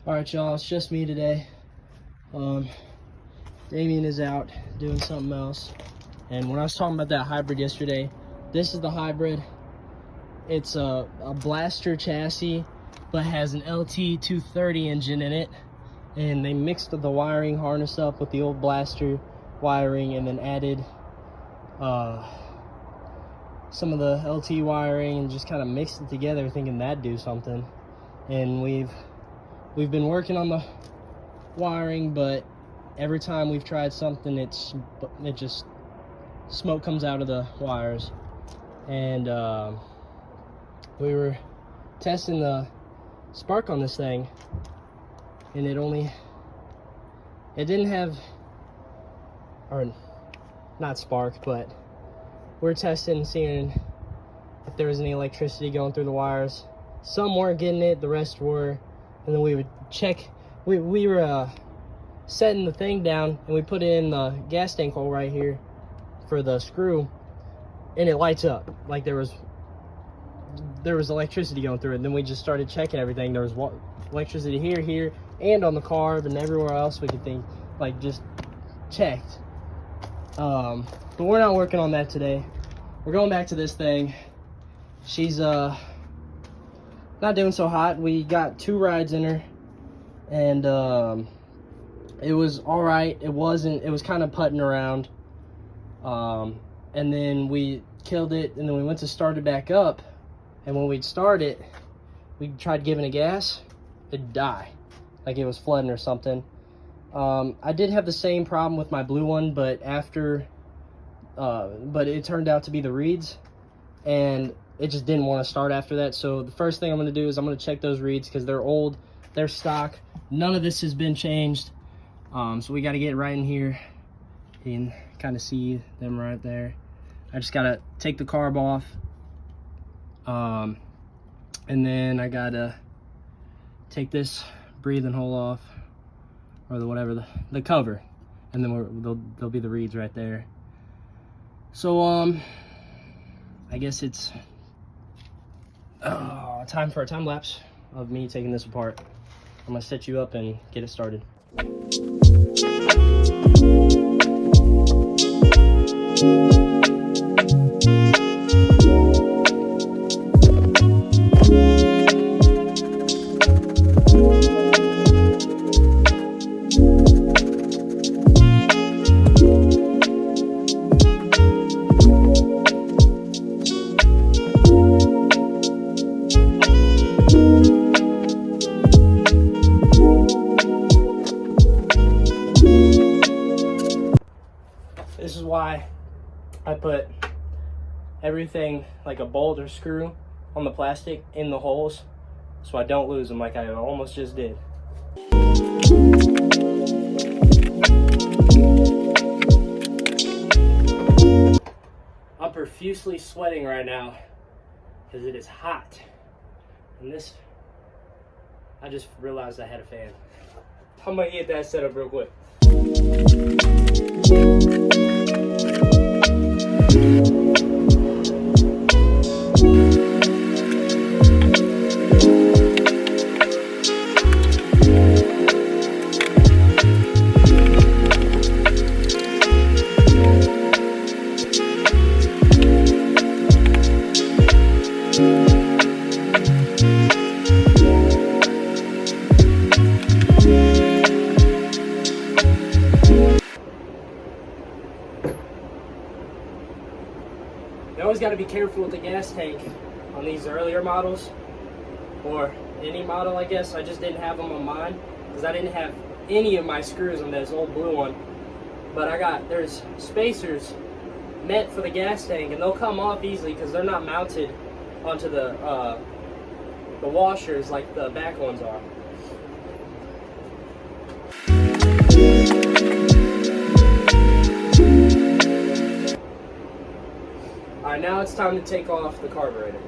Alright y'all, it's just me today. Damyen is out doing something else. And when I was talking about that hybrid yesterday, this is the hybrid. It's a blaster chassis, but has an Pt.2 engine in it. And they mixed the wiring harness up with the old blaster wiring and then added some of the LT wiring and just kind of mixed it together thinking that'd do something. And we've been working on the wiring, but every time we've tried something, it just smoke comes out of the wires. And we were testing the spark on this thing, and it didn't have, or not spark, but we're testing and seeing if there was any electricity going through the wires. Some weren't getting it, the rest were. And then we would check. We were setting the thing down, and we put it in the gas tank hole right here for the screw, and it lights up like there was electricity going through it. And then we just started checking everything. There was electricity here, and on the carb, and everywhere else we could think, like, just checked. But we're not working on that today. We're going back to this thing. She's not doing so hot. We got 2 rides in her, and it was all right. It was kind of putting around, and then we killed it, and then we went to start it back up, and when we'd start it, we tried giving it gas. It'd die, like it was flooding or something. I did have the same problem with my blue one, but but it turned out to be the reeds, and it just didn't want to start after that. So the first thing I'm going to do is I'm going to check those reeds because they're old, they're stock. None of this has been changed. So we got to get right in here. You can kind of see them right there. I just got to take the carb off. And then I got to take this breathing hole off, or the cover. And then there'll be the reeds right there. So, I guess it's time for a time lapse of me taking this apart. I'm gonna set you up and get it started. This is why I put everything like a bolt or screw on the plastic in the holes, so I don't lose them like I almost just did. I'm profusely sweating right now because it is hot. And I just realized I had a fan. I'm gonna get that set up real quick. You always got to be careful with the gas tank on these earlier models, or any model, I guess. I just didn't have them on mine because I didn't have any of my screws on this old blue one. But there's spacers meant for the gas tank, and they'll come off easily because they're not mounted onto the washers like the back ones are. Alright, now it's time to take off the carburetor.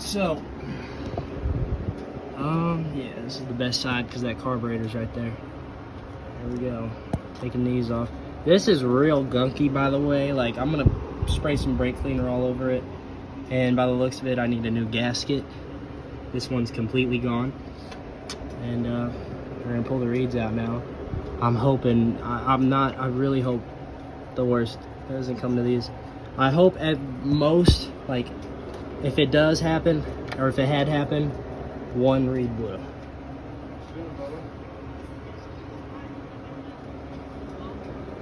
So, yeah, this is the best side because that carburetor's right there. There we go. Taking these off. This is real gunky, by the way. Like, I'm gonna spray some brake cleaner all over it. And by the looks of it, I need a new gasket. This one's completely gone. And we're gonna pull the reeds out now. I'm hoping, I really hope the worst doesn't come to these. I hope at most, like, if it does happen, or if it had happened, one reed blew.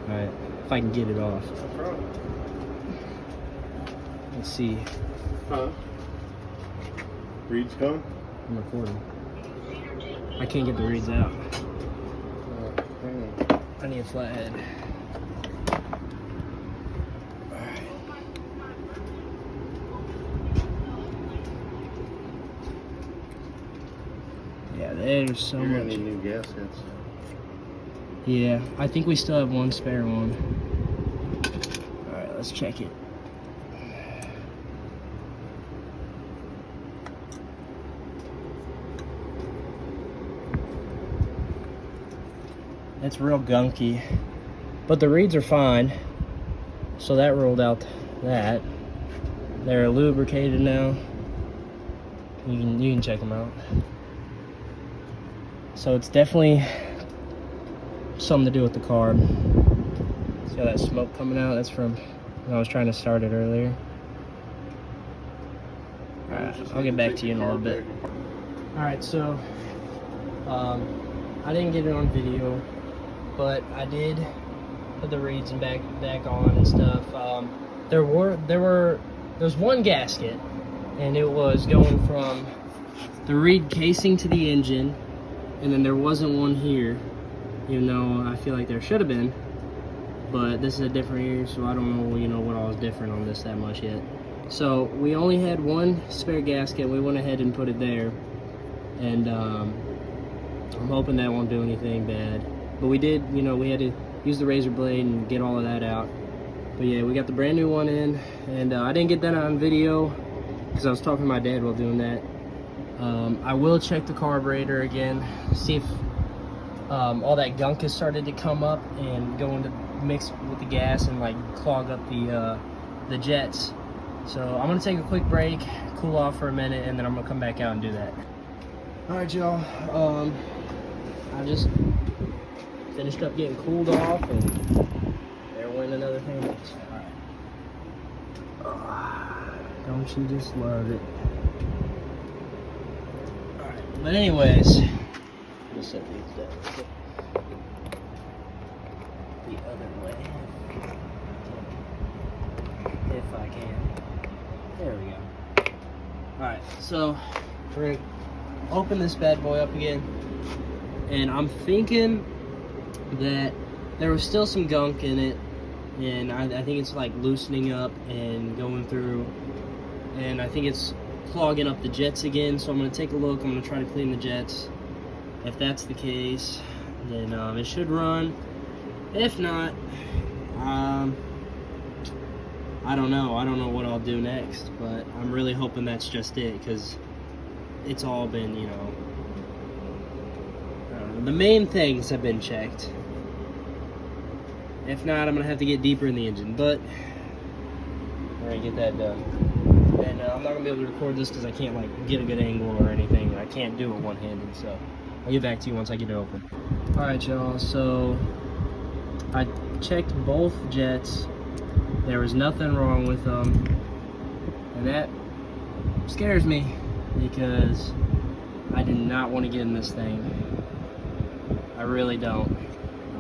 Alright, if I can get it off. Let's see. Reeds coming? I'm recording. I can't get the reeds out. I need a flathead. Yeah, there's so You're much. gonna need new gaskets. Yeah, I think we still have one spare one. Alright, let's check it. It's real gunky, but the reeds are fine. So that ruled out that. They're lubricated now. You can check them out. So it's definitely something to do with the carb. See all that smoke coming out? That's from when I was trying to start it earlier. Alright, I'll get back to you in a little bit. Alright, so I didn't get it on video, but I did put the reeds and back on and stuff. There's one gasket, and it was going from the reed casing to the engine, and then there wasn't one here, even though I feel like there should have been. But this is a different year, so I don't know, what all is different on this that much yet. So we only had one spare gasket. We went ahead and put it there, and I'm hoping that won't do anything bad. But we did, we had to use the razor blade and get all of that out. But yeah, we got the brand new one in, and I didn't get that on video because I was talking to my dad while doing that. I will check the carburetor again, see if all that gunk has started to come up and go into mix with the gas and like clog up the jets. So I'm gonna take a quick break, cool off for a minute, and then I'm gonna come back out and do that. All right, y'all. I just finished up getting cooled off, and there went another thing. All right. Don't you just love it? All right. But anyways, I'll set these down the other way if I can. There we go. All right. So we're gonna open this bad boy up again, and I'm thinking that there was still some gunk in it, and I think it's like loosening up and going through, and I think it's clogging up the jets again. So I'm going to take a look. I'm going to try to clean the jets. If that's the case, then it should run. If not, I don't know what I'll do next, but I'm really hoping that's just it, because it's all been, the main things have been checked. If not, I'm gonna have to get deeper in the engine, but we're gonna get that done. And I'm not gonna be able to record this because I can't get a good angle or anything. I can't do it one-handed, so I'll get back to you once I get it open. All right, y'all. So I checked both jets. There was nothing wrong with them, and that scares me because I do not want to get in this thing. I really don't.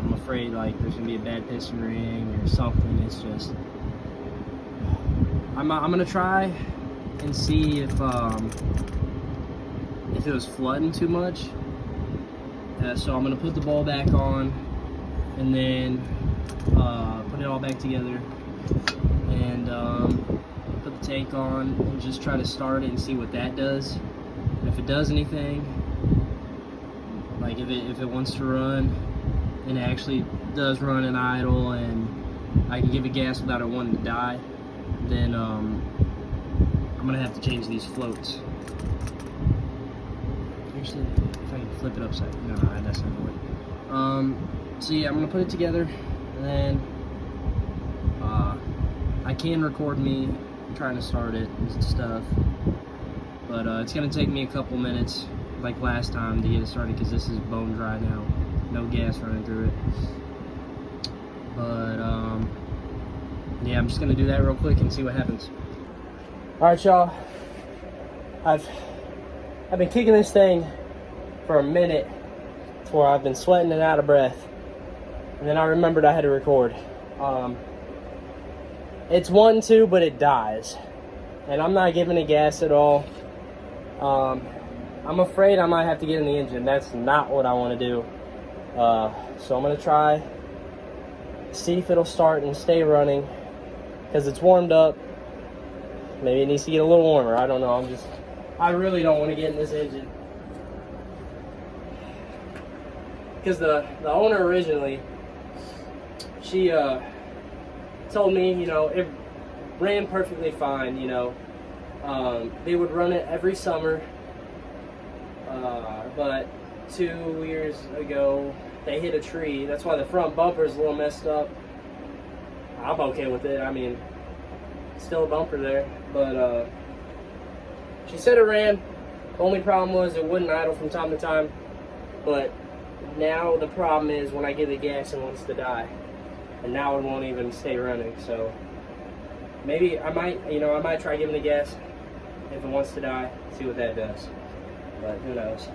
I'm afraid like there's gonna be a bad piston ring or something. It's just I'm gonna try and see if it was flooding too much. So I'm gonna put the ball back on and then put it all back together and put the tank on and just try to start it and see what that does. And if it does anything, like if it wants to run and it actually does run and idle and I can give it gas without it wanting to die, then I'm gonna have to change these floats. Actually, if I can flip it upside, no, that's not gonna work. So yeah, I'm gonna put it together, and then I can record me trying to start it and stuff, but it's gonna take me a couple minutes, like last time, to get it started because this is bone dry now, no gas running through it. But yeah, I'm just gonna do that real quick and see what happens. All right, y'all. I've been kicking this thing for a minute before I've been sweating and out of breath. And then I remembered I had to record. It's 1-2, but it dies. And I'm not giving it gas at all. I'm afraid I might have to get in the engine. That's not what I want to do. So I'm going to try, see if it'll start and stay running. Because it's warmed up. Maybe it needs to get a little warmer. I don't know. I really don't want to get in this engine. Because the owner originally, she told me, you know, it ran perfectly fine, you know. They would run it every summer. But 2 years ago, they hit a tree. That's why the front bumper is a little messed up. I'm okay with it. I mean, still a bumper there. But she said it ran. The only problem was it wouldn't idle from time to time. But now the problem is when I give it gas, it wants to die. And now it won't even stay running. So maybe I might try giving it gas if it wants to die, see what that does. But who knows.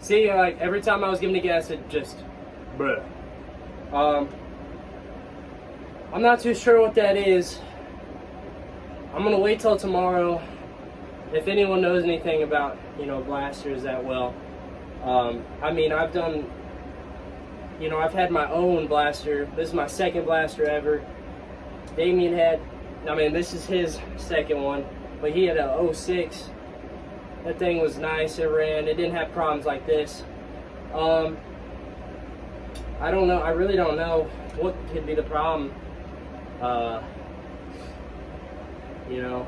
See, like every time I was giving it gas, it just, bruh. I'm not too sure what that is. I'm gonna wait till tomorrow. If anyone knows anything about, you know, blasters that well. I mean, I've done, you know, I've had my own blaster. This is my second blaster ever. Damyen had, I mean, this is his second one, but he had a 06. That thing was nice, it ran, it didn't have problems like this. I don't know, I really don't know what could be the problem. You know,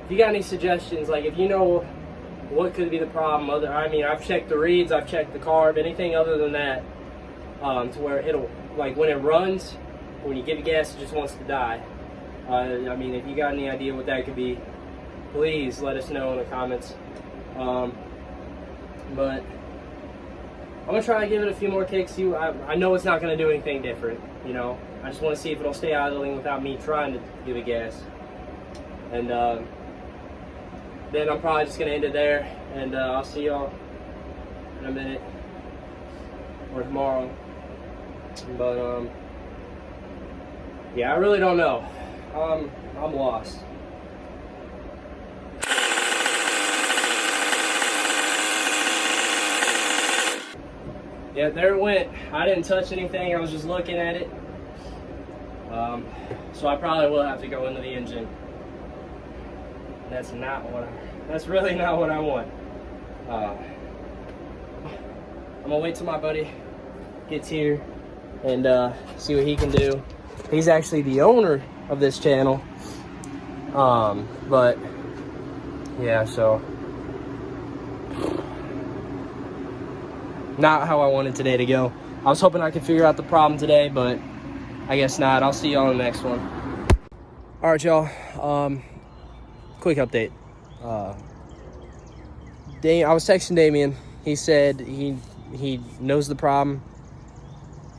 if you got any suggestions, like if you know what could be the problem, I mean, I've checked the reeds, I've checked the carb, anything other than that, to where it'll, like when it runs, when you give it gas, it just wants to die. I mean, if you got any idea what that could be, please let us know in the comments. But I'm gonna try to give it a few more kicks. I know it's not gonna do anything different, you know. I just want to see if it'll stay idling without me trying to give it gas. And then I'm probably just gonna end it there, and I'll see y'all in a minute or tomorrow. But yeah, I really don't know. I'm lost. Yeah, there it went. I didn't touch anything. I was just looking at it. So I probably will have to go into the engine. That's really not what I want. I'm gonna wait till my buddy gets here and see what he can do. He's actually the owner of this channel. But yeah, so not how I wanted today to go. I was hoping I could figure out the problem today, but I guess not. I'll see y'all in the next one. All right, y'all. Quick update. I was texting Damyen. He said he knows the problem.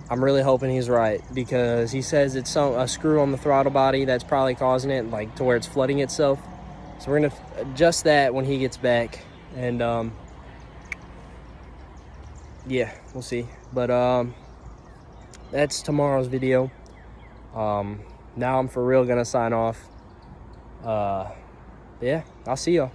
I'm really hoping he's right, because he says it's a screw on the throttle body that's probably causing it, like to where it's flooding itself. So we're gonna adjust that when he gets back, and yeah, we'll see. But that's tomorrow's video. Now I'm for real gonna sign off. Yeah, I'll see y'all.